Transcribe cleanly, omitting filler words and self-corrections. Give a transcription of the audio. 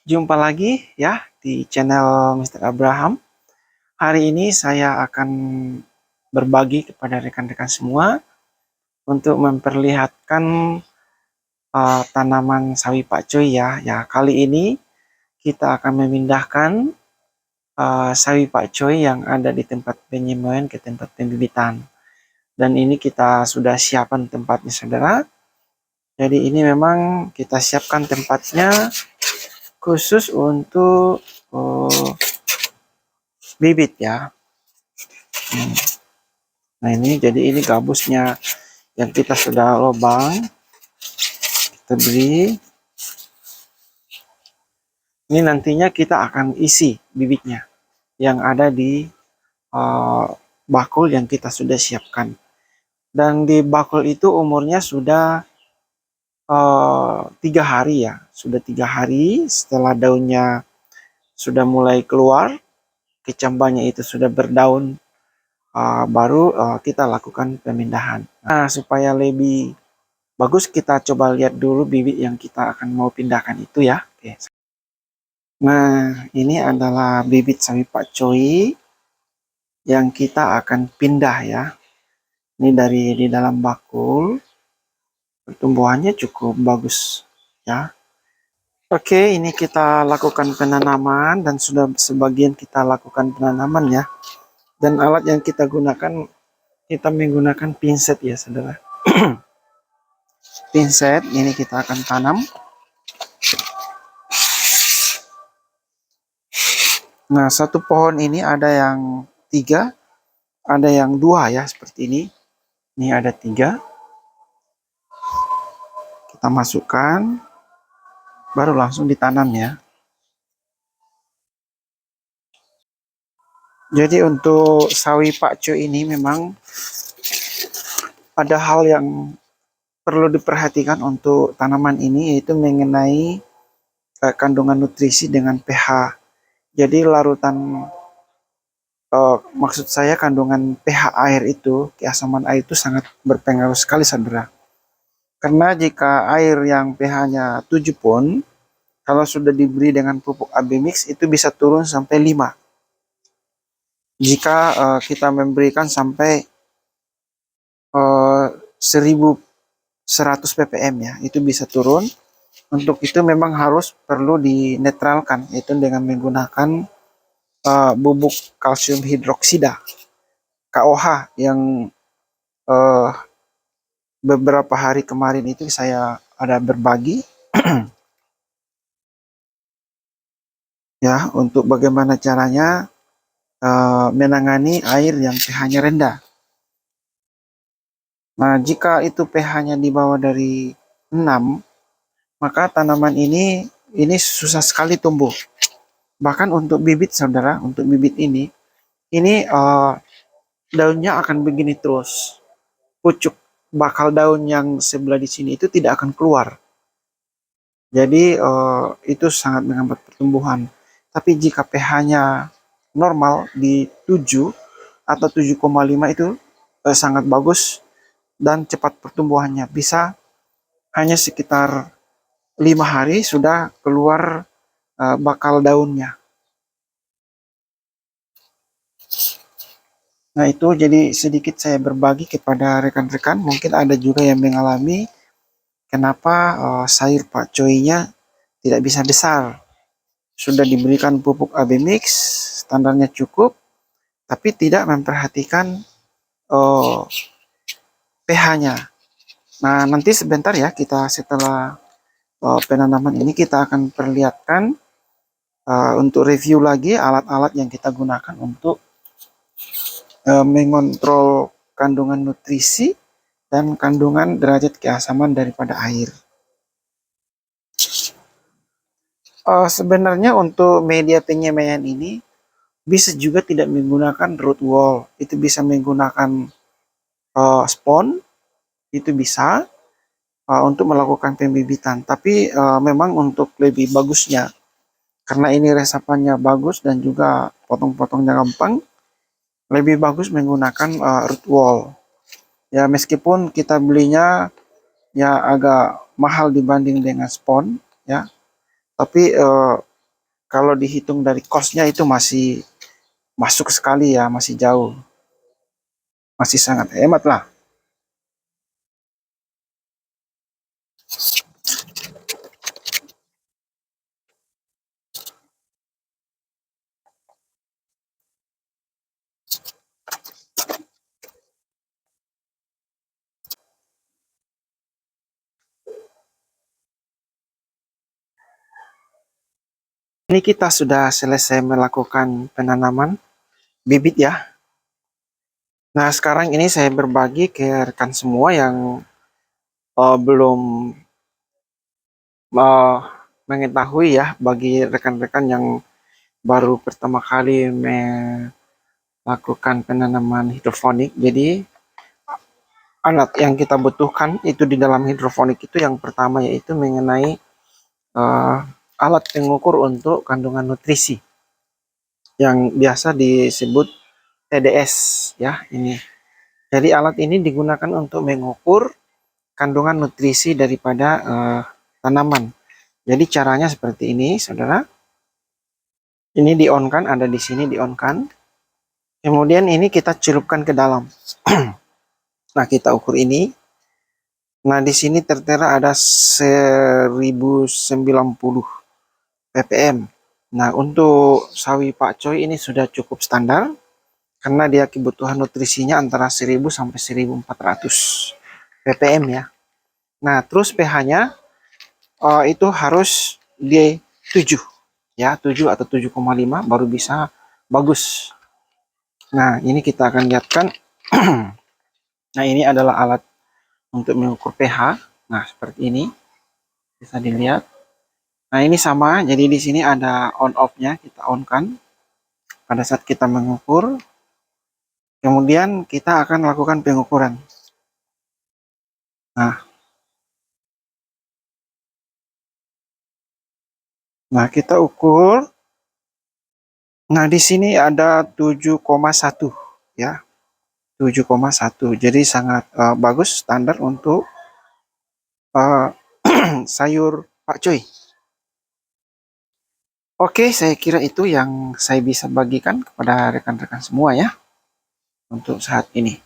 Jumpa lagi ya di channel Mr. Abraham. Hari ini saya akan berbagi kepada rekan-rekan semua untuk memperlihatkan tanaman sawi pakcoy ya. Ya, kali ini kita akan memindahkan sawi pakcoy yang ada di tempat penyemaian ke tempat pembibitan. Dan ini kita sudah siapkan tempatnya, saudara. Jadi ini memang kita siapkan tempatnya khusus untuk bibit ya. Nah ini jadi ini gabusnya yang kita sudah lubang, kita beri. Ini nantinya kita akan isi bibitnya yang ada di bakul yang kita sudah siapkan. Dan di bakul itu umurnya sudah 3 hari ya, sudah 3 hari setelah daunnya sudah mulai keluar, kecambahnya itu sudah berdaun, baru kita lakukan pemindahan. Nah, supaya lebih bagus kita coba lihat dulu bibit yang kita akan mau pindahkan itu ya. Oke. Nah, ini adalah bibit sawi pakcoy yang kita akan pindah ya. Ini dari di dalam bakul. Pertumbuhannya cukup bagus ya. Oke, ini kita lakukan penanaman dan sudah sebagian kita lakukan penanaman ya. Dan alat yang kita gunakan, kita menggunakan pinset ya, saudara. Pinset ini kita akan tanam. Nah, satu pohon ini ada yang 3, ada yang 2 ya, seperti ini. Ini ada 3. Kita masukkan, baru langsung ditanam ya. Jadi untuk sawi pakcoy ini memang ada hal yang perlu diperhatikan untuk tanaman ini, yaitu mengenai kandungan nutrisi dengan pH. Jadi larutan, maksud saya kandungan pH air itu, keasaman air itu sangat berpengaruh sekali, saudara. Karena jika air yang pH-nya 7 pun, kalau sudah diberi dengan pupuk AB mix itu bisa turun sampai 5. Jika kita memberikan sampai 1100 ppm ya, itu bisa turun. Untuk itu memang harus perlu dinetralkan, yaitu dengan menggunakan bubuk kalsium hidroksida KOH yang beberapa hari kemarin itu saya ada berbagi ya, untuk bagaimana caranya menangani air yang pH-nya rendah. Nah, jika itu pH-nya di bawah dari 6, maka tanaman ini susah sekali tumbuh. Bahkan untuk bibit, saudara, untuk bibit ini daunnya akan begini terus. Pucuk bakal daun yang sebelah di sini itu tidak akan keluar. Jadi itu sangat menghambat pertumbuhan. Tapi jika pH-nya normal di 7 atau 7,5 itu sangat bagus dan cepat pertumbuhannya. Bisa hanya sekitar 5 hari sudah keluar bakal daunnya. Nah, itu jadi sedikit saya berbagi kepada rekan-rekan. Mungkin ada juga yang mengalami kenapa sayur pakcoynya tidak bisa besar. Sudah diberikan pupuk AB mix, standarnya cukup, tapi tidak memperhatikan pH-nya. Nah, nanti sebentar ya, kita setelah penanaman ini kita akan perlihatkan untuk review lagi alat-alat yang kita gunakan untuk mengontrol kandungan nutrisi dan kandungan derajat keasaman daripada air. Sebenarnya untuk media penyemaian ini bisa juga tidak menggunakan root wall, itu bisa menggunakan spon, itu bisa untuk melakukan pembibitan. Tapi memang untuk lebih bagusnya, karena ini resapannya bagus dan juga potong-potongnya gampang, lebih bagus menggunakan root wall. Ya, meskipun kita belinya ya agak mahal dibanding dengan spon ya, Tapi kalau dihitung dari cost-nya itu masih masuk sekali ya, masih jauh, masih sangat hemat lah. Ini kita sudah selesai melakukan penanaman bibit ya. Nah, sekarang ini saya berbagi ke rekan semua yang belum uh, mengetahui ya, bagi rekan-rekan yang baru pertama kali melakukan penanaman hidroponik. Jadi, alat yang kita butuhkan itu di dalam hidroponik itu yang pertama yaitu mengenai uh, alat pengukur untuk kandungan nutrisi yang biasa disebut TDS ya ini. Jadi alat ini digunakan untuk mengukur kandungan nutrisi daripada tanaman. Jadi caranya seperti ini, saudara. Ini di-on-kan, ada di sini di-on-kan. Kemudian ini kita celupkan ke dalam. Nah, kita ukur ini. Nah, di sini tertera ada 1090 ppm. Nah, untuk sawi Pak Coy ini sudah cukup standar karena dia kebutuhan nutrisinya antara 1000 sampai 1400 ppm ya. Nah, terus pH-nya itu harus di 7 ya, 7 atau 7,5 baru bisa bagus. Nah, ini kita akan lihatkan. Nah, ini adalah alat untuk mengukur pH. Nah, seperti ini bisa dilihat. Nah, ini sama. Jadi di sini ada on off-nya, kita on-kan pada saat kita mengukur. Kemudian kita akan lakukan pengukuran. Nah, kita ukur. Nah, di sini ada 7,1 ya. 7,1. Jadi sangat bagus, standar untuk uh, sayur Pak Coy. Oke, saya kira itu yang saya bisa bagikan kepada rekan-rekan semua ya untuk saat ini.